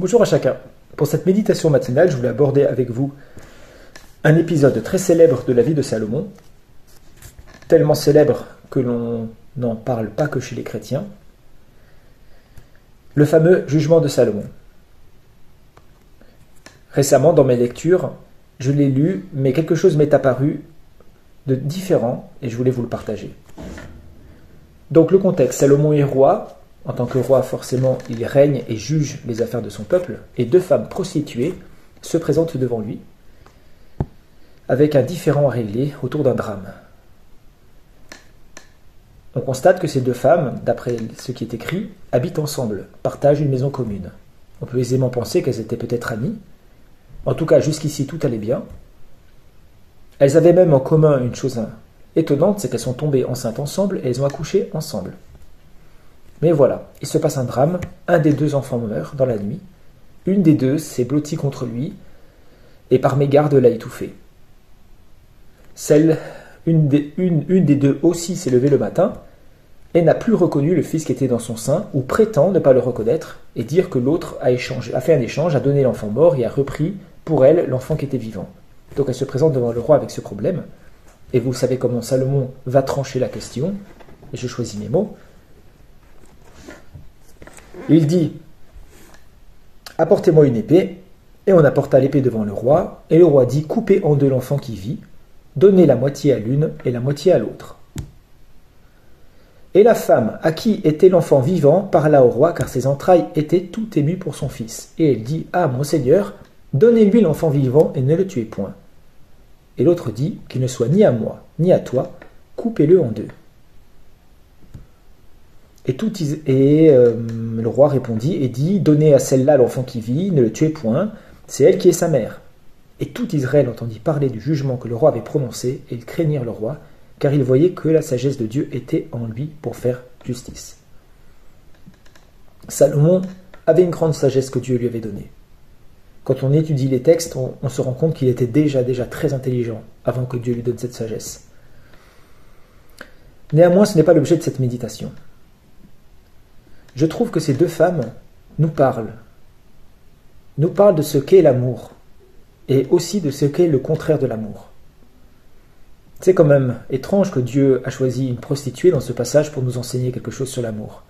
Bonjour à chacun. Pour cette méditation matinale, je voulais aborder avec vous un épisode très célèbre de la vie de Salomon, tellement célèbre que l'on n'en parle pas que chez les chrétiens, le fameux jugement de Salomon. Récemment, dans mes lectures, je l'ai lu, mais quelque chose m'est apparu de différent et je voulais vous le partager. Donc le contexte, Salomon est roi. En tant que roi, forcément, il règne et juge les affaires de son peuple, et deux femmes prostituées se présentent devant lui, avec un différend à régler autour d'un drame. On constate que ces deux femmes, d'après ce qui est écrit, habitent ensemble, partagent une maison commune. On peut aisément penser qu'elles étaient peut-être amies. En tout cas, jusqu'ici, tout allait bien. Elles avaient même en commun une chose étonnante, c'est qu'elles sont tombées enceintes ensemble et elles ont accouché ensemble. Mais voilà, il se passe un drame, un des deux enfants meurt dans la nuit, une des deux s'est blottie contre lui, et par mégarde l'a étouffé. Une des deux aussi s'est levée le matin, et n'a plus reconnu le fils qui était dans son sein, ou prétend ne pas le reconnaître, et dire que l'autre a fait un échange, a donné l'enfant mort, et a repris pour elle l'enfant qui était vivant. Donc elle se présente devant le roi avec ce problème, et vous savez comment Salomon va trancher la question, et je choisis mes mots. Il dit « Apportez-moi une épée », et on apporta l'épée devant le roi, et le roi dit « Coupez en deux l'enfant qui vit, donnez la moitié à l'une et la moitié à l'autre. » Et la femme à qui était l'enfant vivant parla au roi, car ses entrailles étaient tout émues pour son fils. Et elle dit « Ah, mon seigneur, donnez-lui l'enfant vivant et ne le tuez point. » Et l'autre dit « Qu'il ne soit ni à moi, ni à toi, coupez-le en deux. » Le roi répondit et dit « Donnez à celle-là l'enfant qui vit, ne le tuez point, c'est elle qui est sa mère. » Et tout Israël entendit parler du jugement que le roi avait prononcé, et ils craignirent le roi, car ils voyaient que la sagesse de Dieu était en lui pour faire justice. Salomon avait une grande sagesse que Dieu lui avait donnée. Quand on étudie les textes, on se rend compte qu'il était déjà très intelligent avant que Dieu lui donne cette sagesse. Néanmoins, ce n'est pas l'objet de cette méditation. Je trouve que ces deux femmes nous parlent de ce qu'est l'amour, et aussi de ce qu'est le contraire de l'amour. C'est quand même étrange que Dieu a choisi une prostituée dans ce passage pour nous enseigner quelque chose sur l'amour.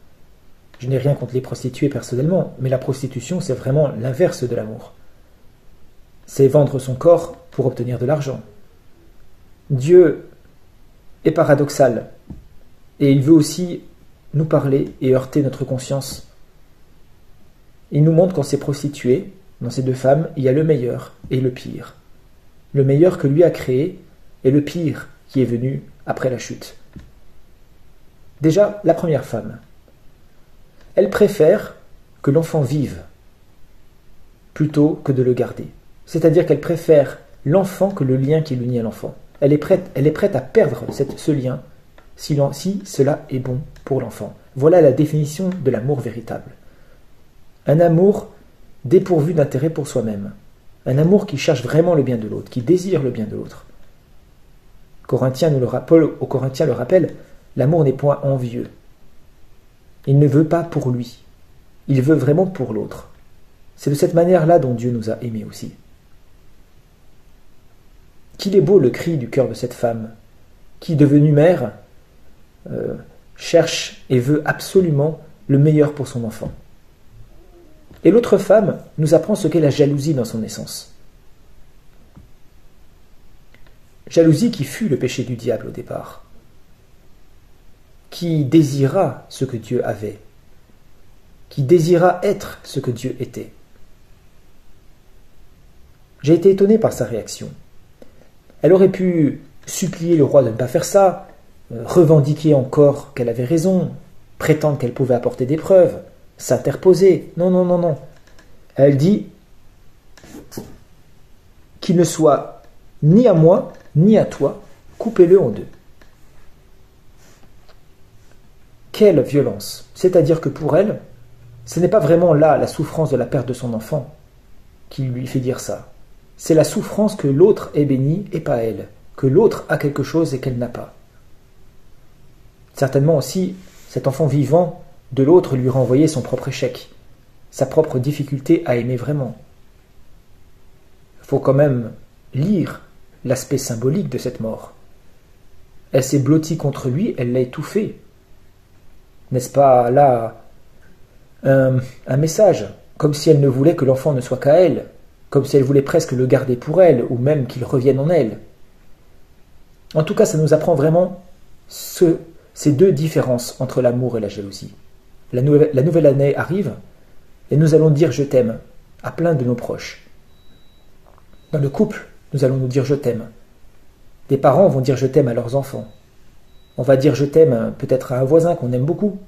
Je n'ai rien contre les prostituées personnellement, mais la prostitution, c'est vraiment l'inverse de l'amour. C'est vendre son corps pour obtenir de l'argent. Dieu est paradoxal, et il veut aussi nous parler et heurter notre conscience. Il nous montre qu'en ces prostituées, dans ces deux femmes, il y a le meilleur et le pire. Le meilleur que lui a créé et le pire qui est venu après la chute. Déjà, la première femme. Elle préfère que l'enfant vive plutôt que de le garder. C'est-à-dire qu'elle préfère l'enfant que le lien qui l'unit à l'enfant. Elle est prête à perdre ce lien si cela est bon pour l'enfant. Voilà la définition de l'amour véritable. Un amour dépourvu d'intérêt pour soi-même. Un amour qui cherche vraiment le bien de l'autre, qui désire le bien de l'autre. Paul aux Corinthiens le rappelle, l'amour n'est point envieux. Il ne veut pas pour lui. Il veut vraiment pour l'autre. C'est de cette manière-là dont Dieu nous a aimés aussi. Qu'il est beau le cri du cœur de cette femme, qui, devenue mère, cherche et veut absolument le meilleur pour son enfant. Et l'autre femme nous apprend ce qu'est la jalousie dans son essence. Jalousie qui fut le péché du diable au départ, qui désira ce que Dieu avait, qui désira être ce que Dieu était. J'ai été étonné par sa réaction. Elle aurait pu supplier le roi de ne pas faire ça, revendiquer encore qu'elle avait raison, prétendre qu'elle pouvait apporter des preuves, s'interposer. Non. Elle dit qu'il ne soit ni à moi, ni à toi, coupez-le en deux. Quelle violence! C'est-à-dire que pour elle, ce n'est pas vraiment là la souffrance de la perte de son enfant qui lui fait dire ça. C'est la souffrance que l'autre est béni et pas elle, que l'autre a quelque chose et qu'elle n'a pas. Certainement aussi, cet enfant vivant de l'autre lui renvoyait son propre échec. sa propre difficulté à aimer vraiment. Il faut quand même lire l'aspect symbolique de cette mort. Elle s'est blottie contre lui, elle l'a étouffé. N'est-ce pas là un message, comme si elle ne voulait que l'enfant ne soit qu'à elle, comme si elle voulait presque le garder pour elle, ou même qu'il revienne en elle. En tout cas, ça nous apprend vraiment ces deux différences entre l'amour et la jalousie. La nouvelle année arrive, et nous allons dire « je t'aime » à plein de nos proches. Dans le couple, nous allons nous dire « je t'aime ». Des parents vont dire « je t'aime » à leurs enfants. On va dire « je t'aime » peut-être à un voisin qu'on aime beaucoup,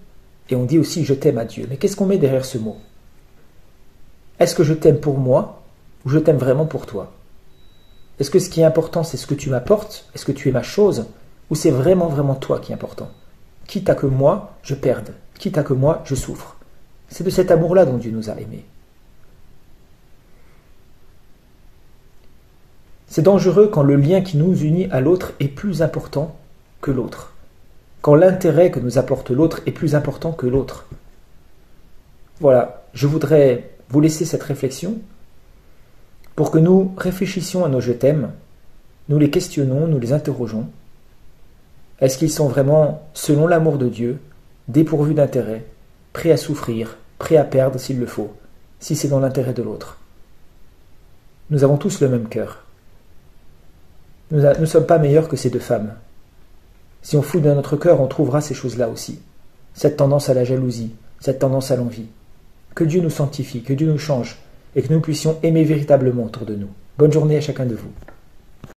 et on dit aussi « je t'aime » à Dieu. Mais qu'est-ce qu'on met derrière ce mot? Est-ce que je t'aime pour moi, ou je t'aime vraiment pour toi? Est-ce que ce qui est important, c'est ce que tu m'apportes? Est-ce que tu es ma chose? Ou c'est vraiment, vraiment toi qui est important? Quitte à que moi, je perde. Quitte à que moi, je souffre. C'est de cet amour-là dont Dieu nous a aimés. C'est dangereux quand le lien qui nous unit à l'autre est plus important que l'autre. Quand l'intérêt que nous apporte l'autre est plus important que l'autre. Voilà, je voudrais vous laisser cette réflexion pour que nous réfléchissions à nos « je t'aime », nous les questionnons, nous les interrogeons. Est-ce qu'ils sont vraiment, selon l'amour de Dieu, dépourvus d'intérêt, prêts à souffrir, prêts à perdre s'il le faut, si c'est dans l'intérêt de l'autre? Nous avons tous le même cœur. Nous ne sommes pas meilleurs que ces deux femmes. Si on fouille dans notre cœur, on trouvera ces choses-là aussi. Cette tendance à la jalousie, cette tendance à l'envie. Que Dieu nous sanctifie, que Dieu nous change, et que nous puissions aimer véritablement autour de nous. Bonne journée à chacun de vous.